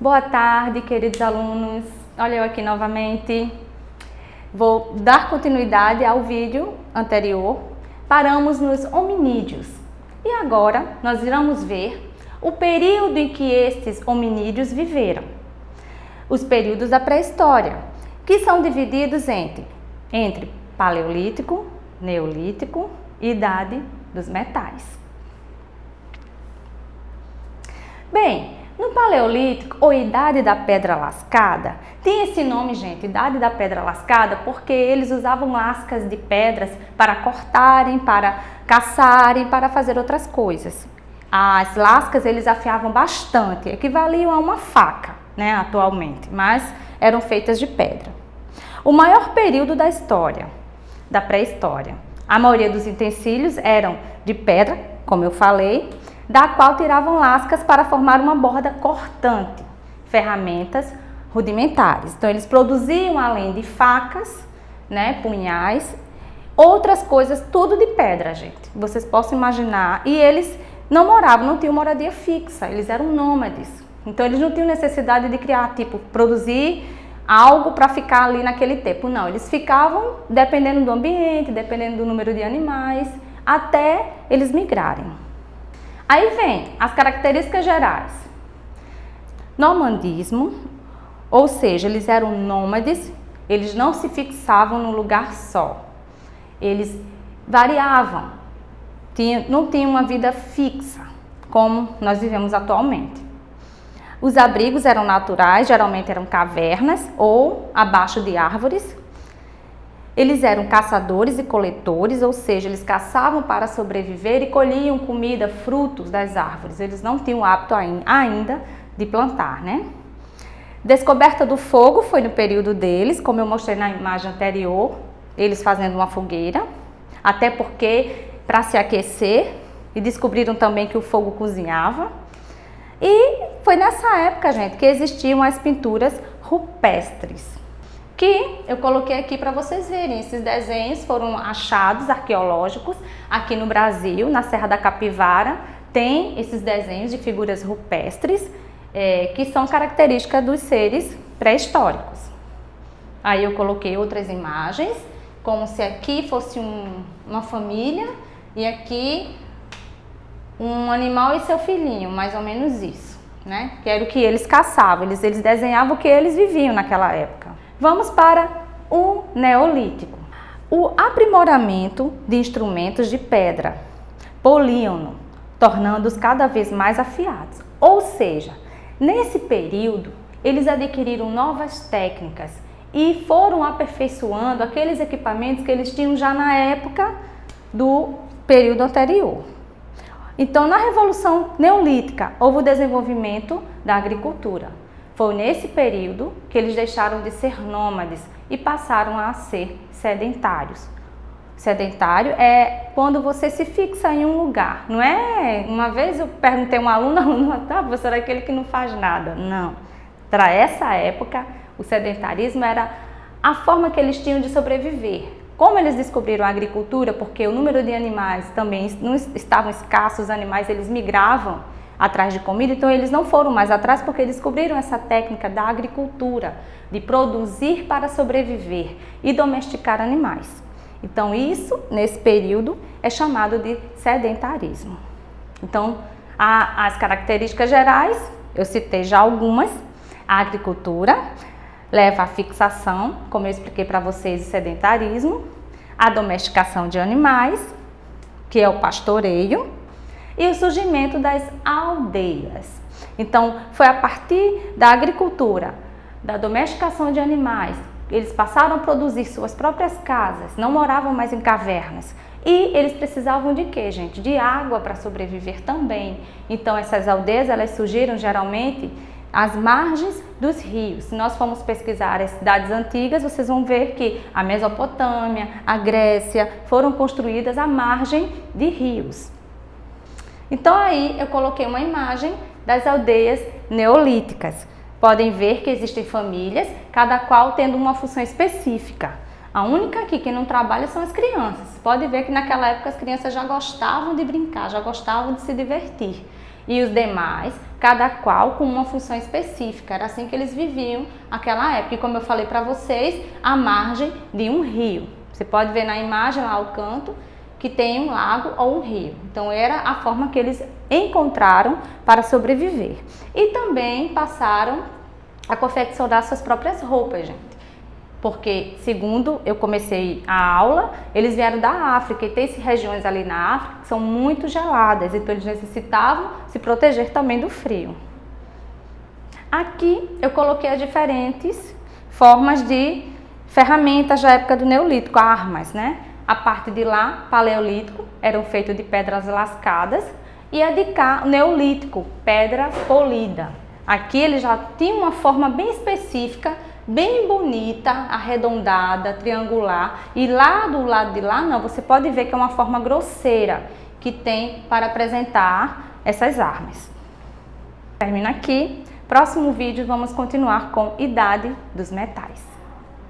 Boa tarde, queridos alunos. Olha eu aqui novamente. Vou dar continuidade ao vídeo anterior. Paramos nos hominídeos. E agora nós iremos ver o período em que estes hominídeos viveram. Os períodos da pré-história, que são divididos entre Paleolítico, Neolítico e Idade dos Metais. Bem, no Paleolítico, ou Idade da Pedra Lascada, tem esse nome, gente, Idade da Pedra Lascada, porque eles usavam lascas de pedras para cortarem, para caçarem, para fazer outras coisas. As lascas eles afiavam bastante, equivaliam a uma faca, né, atualmente, mas eram feitas de pedra. O maior período da história, da pré-história, a maioria dos utensílios eram de pedra, como eu falei, da qual tiravam lascas para formar uma borda cortante, ferramentas rudimentares. Então eles produziam, além de facas, né, punhais, outras coisas, tudo de pedra, gente. Vocês possam imaginar. E eles não moravam, não tinham moradia fixa, eles eram nômades. Então eles não tinham necessidade de criar, tipo, produzir algo para ficar ali naquele tempo. Não, eles ficavam dependendo do ambiente, dependendo do número de animais, até eles migrarem. Aí vem as características gerais. Nomandismo, ou seja, eles eram nômades, eles não se fixavam num lugar só. Eles variavam, não tinham uma vida fixa, como nós vivemos atualmente. Os abrigos eram naturais, geralmente eram cavernas ou abaixo de árvores. Eles eram caçadores e coletores, ou seja, eles caçavam para sobreviver e colhiam comida, frutos das árvores. Eles não tinham o hábito ainda de plantar, né? Descoberta do fogo foi no período deles, como eu mostrei na imagem anterior, eles fazendo uma fogueira, até porque para se aquecer, e descobriram também que o fogo cozinhava. E foi nessa época, gente, que existiam as pinturas rupestres, que eu coloquei aqui para vocês verem. Esses desenhos foram achados arqueológicos aqui no Brasil, na Serra da Capivara. Tem esses desenhos de figuras rupestres que são características dos seres pré-históricos. Aí eu coloquei outras imagens, como se aqui fosse uma família e aqui um animal e seu filhinho, mais ou menos isso, né? Que era o que eles caçavam, eles desenhavam o que eles viviam naquela época. Vamos para o Neolítico. O aprimoramento de instrumentos de pedra, políono, tornando-os cada vez mais afiados. Ou seja, nesse período, eles adquiriram novas técnicas e foram aperfeiçoando aqueles equipamentos que eles tinham já na época do período anterior. Então, na Revolução Neolítica, houve o desenvolvimento da agricultura. Foi nesse período que eles deixaram de ser nômades e passaram a ser sedentários. Sedentário é quando você se fixa em um lugar, não é? Uma vez eu perguntei a uma aluna, tá, professora, é aquele que não faz nada. Não. Para essa época, o sedentarismo era a forma que eles tinham de sobreviver. Como eles descobriram a agricultura, porque o número de animais também não estavam escassos, os animais eles migravam atrás de comida, então eles não foram mais atrás porque descobriram essa técnica da agricultura, de produzir para sobreviver e domesticar animais. Então isso, nesse período, é chamado de sedentarismo. Então, as características gerais, eu citei já algumas. A agricultura leva à fixação, como eu expliquei para vocês, o sedentarismo, a domesticação de animais, que é o pastoreio, e o surgimento das aldeias. Então, foi a partir da agricultura, da domesticação de animais, eles passaram a produzir suas próprias casas, não moravam mais em cavernas. E eles precisavam de quê, gente? De água para sobreviver também. Então, essas aldeias, elas surgiram geralmente às margens dos rios. Se nós formos pesquisar as cidades antigas, vocês vão ver que a Mesopotâmia, a Grécia, foram construídas à margem de rios. Então aí eu coloquei uma imagem das aldeias neolíticas. Podem ver que existem famílias, cada qual tendo uma função específica. A única aqui que não trabalha são as crianças. Você pode ver que naquela época as crianças já gostavam de brincar, já gostavam de se divertir. E os demais, cada qual com uma função específica. Era assim que eles viviam naquela época. E como eu falei para vocês, à margem de um rio. Você pode ver na imagem lá ao canto que tem um lago ou um rio. Então era a forma que eles encontraram para sobreviver. E também passaram a confeccionar suas próprias roupas, gente. Porque, segundo eu comecei a aula, eles vieram da África e tem regiões ali na África que são muito geladas, então eles necessitavam se proteger também do frio. Aqui eu coloquei as diferentes formas de ferramentas da época do Neolítico, armas, né? A parte de lá, Paleolítico, eram feitas de pedras lascadas e a de cá, Neolítico, pedra polida. Aqui ele já tinha uma forma bem específica, bem bonita, arredondada, triangular, e lá do lado de lá não, você pode ver que é uma forma grosseira que tem para apresentar essas armas. Termino aqui. Próximo vídeo vamos continuar com Idade dos Metais.